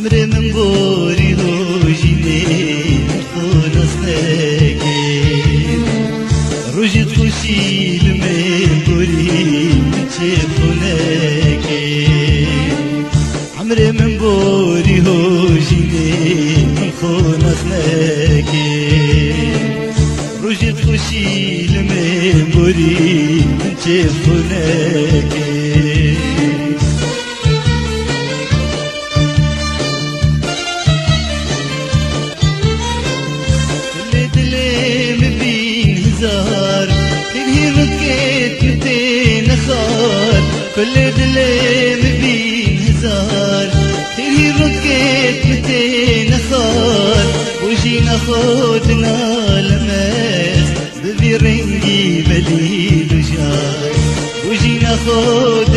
عمري من بوري روجيني خلص ناكين رجت خوشي من بوري تشيفوناكين عمري من بوري روجيني خلص ناكين رجت خوشي من بوري تشيفوناكين تنهي ركيت 200 خال كل دليم بين هزار تنهي ركيت 200 خال وجينا خودنا لماس بذي رنجي بليل وجاي وجينا خود